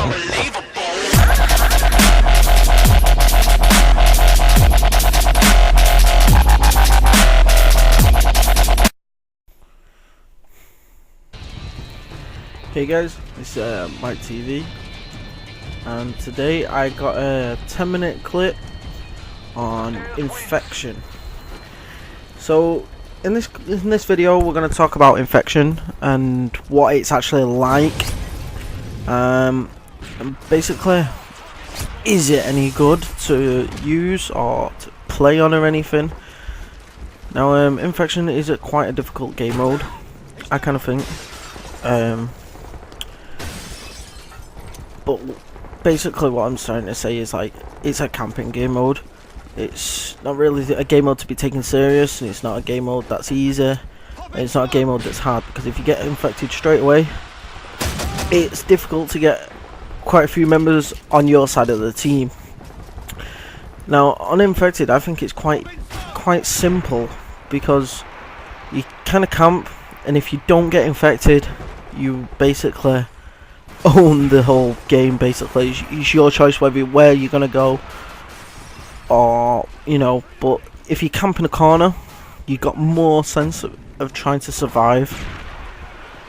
Hey guys, it's Mike TV, and today I got a 10-minute clip on infection. So in this video we're going to talk about infection and what it's actually like, and basically, is it any good to use or to play on or anything. Now infection is quite a difficult game mode, I kind of think. But basically what I'm trying to say is, like, it's a camping game mode. It's not really a game mode to be taken serious, and it's not a game mode that's easy, and it's not a game mode that's hard, because if you get infected straight away, it's difficult to get quite a few members on your side of the team. Now on infected, I think it's quite simple, because you kind of camp, and if you don't get infected, you basically own the whole game. Basically it's your choice where you're gonna go, or but if you camp in a corner, you got more sense of trying to survive.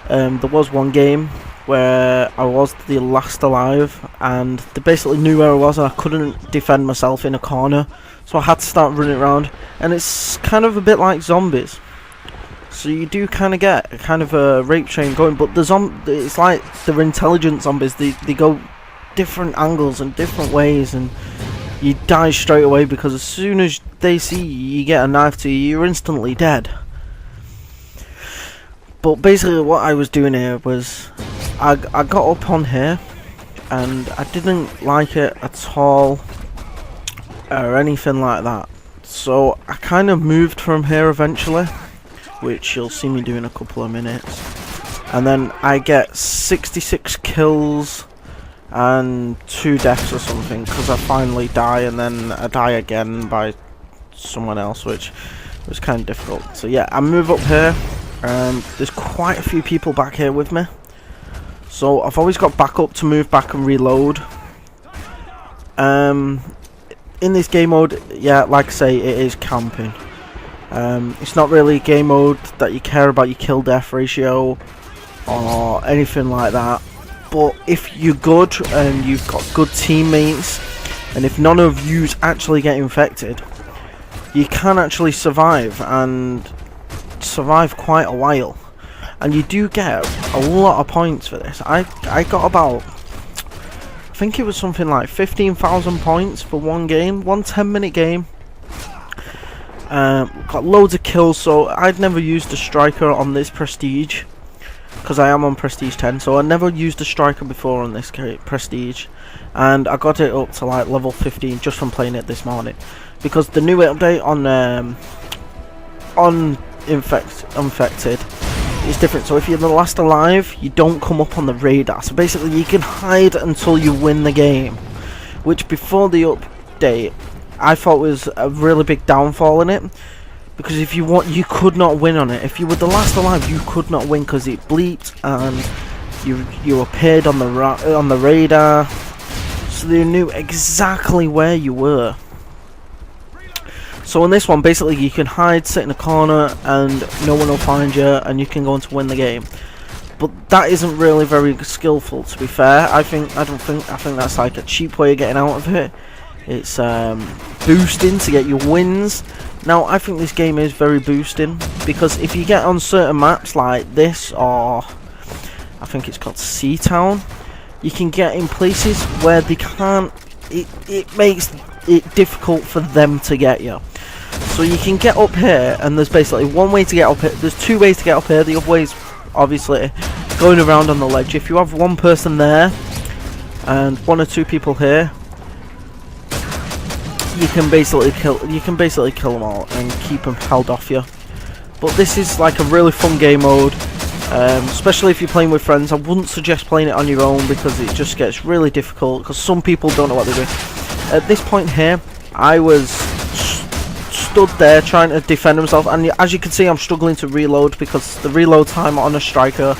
There was one game where I was the last alive, and they basically knew where I was, and I couldn't defend myself in a corner, so I had to start running around, and it's kind of a bit like zombies. So you do kind of get a rape train going, but it's like they're intelligent zombies. They go different angles and different ways, and you die straight away, because as soon as they see you get a knife to you, you're instantly dead. But basically what I was doing here was I got up on here, and I didn't like it at all or anything like that. So I kind of moved from here eventually, which you'll see me do in a couple of minutes, and then I get 66 kills and 2 deaths or something, because I finally die, and then I die again by someone else, which was kind of difficult. So yeah, I move up here, and there's quite a few people back here with me, so I've always got backup to move back and reload. In this game mode, yeah, like I say, it is camping. It's not really a game mode that you care about your kill death ratio or anything like that, but if you're good and you've got good teammates, and if none of yous actually get infected, you can actually survive, and survive quite a while, and you do get a lot of points for this. I got about, I think it was something like 15,000 points for one game, one 10-minute game. Got loads of kills, so I'd never used a striker on this prestige, because I am on prestige 10, so I never used a striker before on this prestige, and I got it up to like level 15 just from playing it this morning, because the new update on infected is different. So if you're the last alive, you don't come up on the radar, so basically you can hide until you win the game, which before the update I thought was a really big downfall in it, because if you could not win on it. If you were the last alive, you could not win, because it bleeped and you appeared on the radar, so they knew exactly where you were. So in this one, basically you can hide, sit in a corner, and no one will find you, and you can go on to win the game. But that isn't really very skillful, to be fair. I think that's like a cheap way of getting out of it. It's boosting to get your wins. Now I think this game is very boosting, because if you get on certain maps like this, or I think it's called Sea Town, you can get in places where they can't, it makes it difficult for them to get you. So you can get up here, and there's basically one way to get up here. There's 2 ways to get up here. The other way is obviously going around on the ledge. If you have one person there and 1 or 2 people here, you can basically kill them all and keep them held off you. But this is like a really fun game mode, especially if you're playing with friends. I wouldn't suggest playing it on your own, because it just gets really difficult, because some people don't know what they're doing. At this point here, I was stood there trying to defend himself, and as you can see, I'm struggling to reload, because the reload time on a striker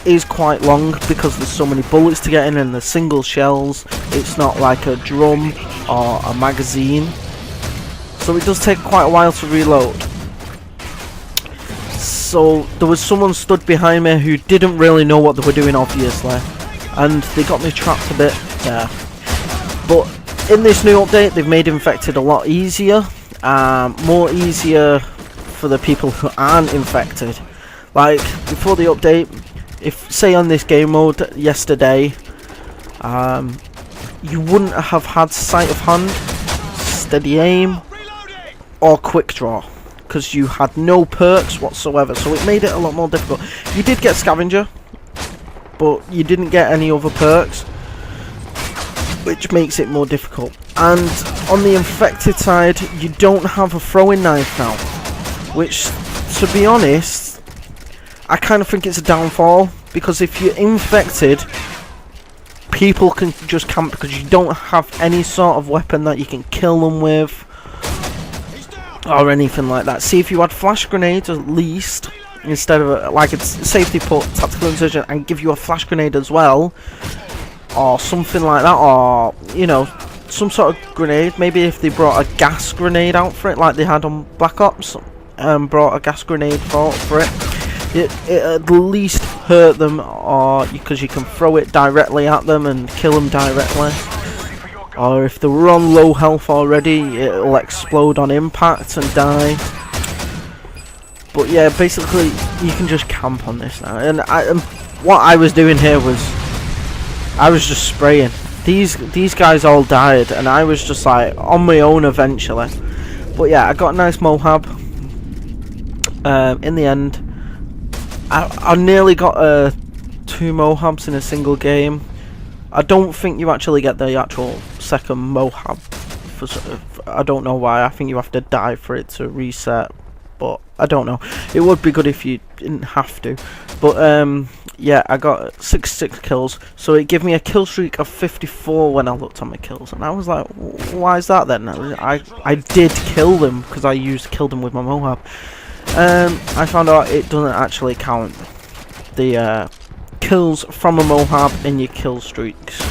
is quite long because there's so many bullets to get in and the single shells. It's not like a drum or a magazine, so it does take quite a while to reload. So there was someone stood behind me who didn't really know what they were doing, obviously, and they got me trapped a bit there. But in this new update, they've made infected a lot easier, more easier for the people who aren't infected. Like before the update, if say on this game mode yesterday, you wouldn't have had sight of hand, steady aim, or quick draw, because you had no perks whatsoever, so it made it a lot more difficult. You did get scavenger, but you didn't get any other perks, which makes it more difficult. And on the infected side, you don't have a throwing knife now, which, to be honest, I kind of think it's a downfall, because if you're infected, people can just camp because you don't have any sort of weapon that you can kill them with or anything like that. See, if you had flash grenades at least, instead of like it's safety put, tactical insertion, and give you a flash grenade as well, or something like that, or you know, some sort of grenade. Maybe if they brought a gas grenade out for it, like they had on Black Ops, brought a gas grenade for it. It at least hurt them, or because you can throw it directly at them and kill them directly. Or if they were on low health already, it'll explode on impact and die. But yeah, basically you can just camp on this now. And what I was doing here was I was just spraying. These guys all died, and I was just like on my own eventually. But yeah, I got a nice Mohab. In the end, I nearly got 2 Mohabs in a single game. I don't think you actually get the actual second Mohab. I don't know why. I think you have to die for it to reset. But I don't know. It would be good if you didn't have to. But yeah, I got 66 kills. So it gave me a kill streak of 54 when I looked at my kills. And I was like, why is that then? I did kill them because I killed them with my Mohab. I found out it doesn't actually count the kills from a Mohab in your kill streaks,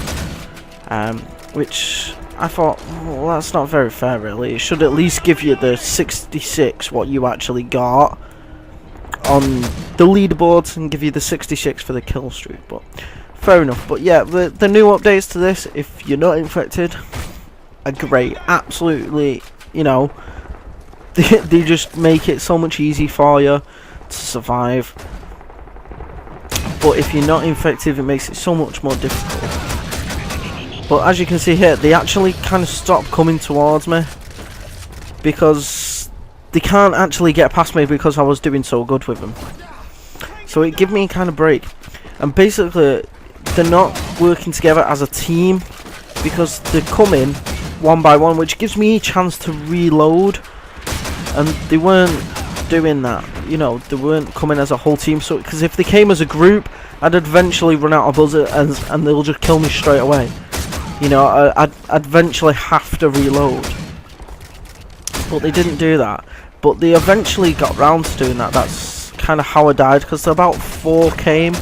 which I thought, well, that's not very fair really. It should at least give you the 66 what you actually got on the leaderboards and give you the 66 for the kill streak, but fair enough. But yeah, the new updates to this, if you're not infected, are great. Absolutely, you know, they just make it so much easier for you to survive. But if you're not infected, it makes it so much more difficult. But as you can see here, they actually kind of stopped coming towards me because they can't actually get past me because I was doing so good with them. So it gave me a kind of break. And basically, they're not working together as a team because they're coming one by one, which gives me a chance to reload. And they weren't doing that, you know, they weren't coming as a whole team. So because if they came as a group, I'd eventually run out of bullets and they'll just kill me straight away. You know, I'd eventually have to reload. But they didn't do that. But they eventually got round to doing that. That's kind of how I died, because about 4 came,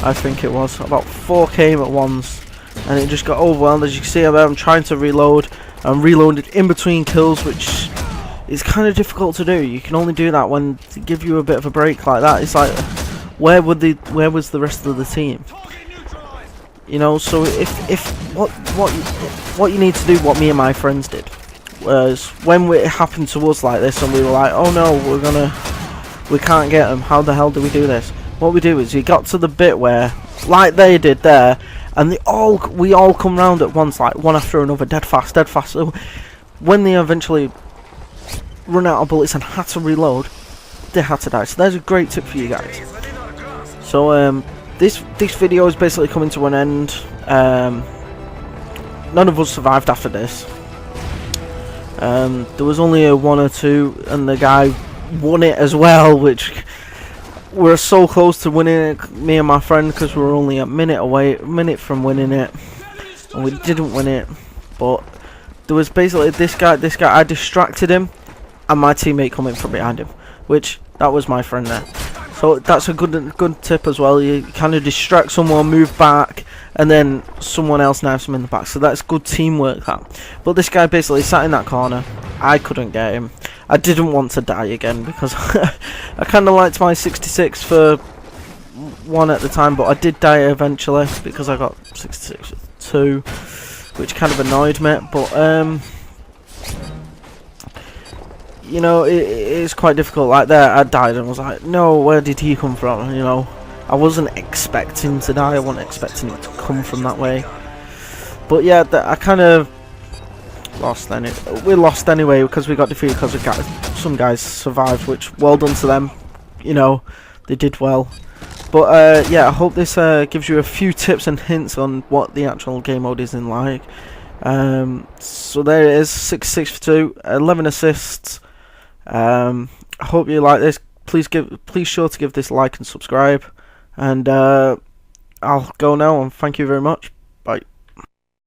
I think it was. About 4 came at once, and it just got overwhelmed. As you can see, I'm trying to reload. I'm reloaded in between kills, which it's kind of difficult to do. You can only do that when to give you a bit of a break like that. It's like, where was the rest of the team? You know, so if what you need to do, what me and my friends did, was when it happened to us like this, and we were like, oh no, we can't get them. How the hell do we do this? What we do is we got to the bit where, like they did there, and we all come round at once, like one after another, dead fast. So when they eventually run out of bullets and had to reload, they had to die. So there's a great tip for you guys. So this video is basically coming to an end. None of us survived after this. There was only a 1 or 2, and the guy won it as well, which we're so close to winning it, me and my friend, because we were only a minute from winning it, and we didn't win it. But there was basically this guy, I distracted him, and my teammate coming from behind him, which that was my friend there. So that's a good tip as well. You kind of distract someone, move back, and then someone else knives him in the back. So that's good teamwork, that. But this guy basically sat in that corner. I couldn't get him. I didn't want to die again because I kind of liked my 66 for one at the time, but I did die eventually because I got 66 with 2, which kind of annoyed me. But you know, it is quite difficult. Like there, I died and was like, no, where did he come from? You know, I wasn't expecting to die. I wasn't expecting it to come from that way. But yeah, I kind of lost. We lost anyway because we got defeated because some guys survived, which well done to them. You know, they did well. But yeah, I hope this gives you a few tips and hints on what the actual game mode is in like. So there it is, 66 for 2, 11 assists. I hope you like this. Please sure to give this a like and subscribe. And I'll go now, and thank you very much. Bye.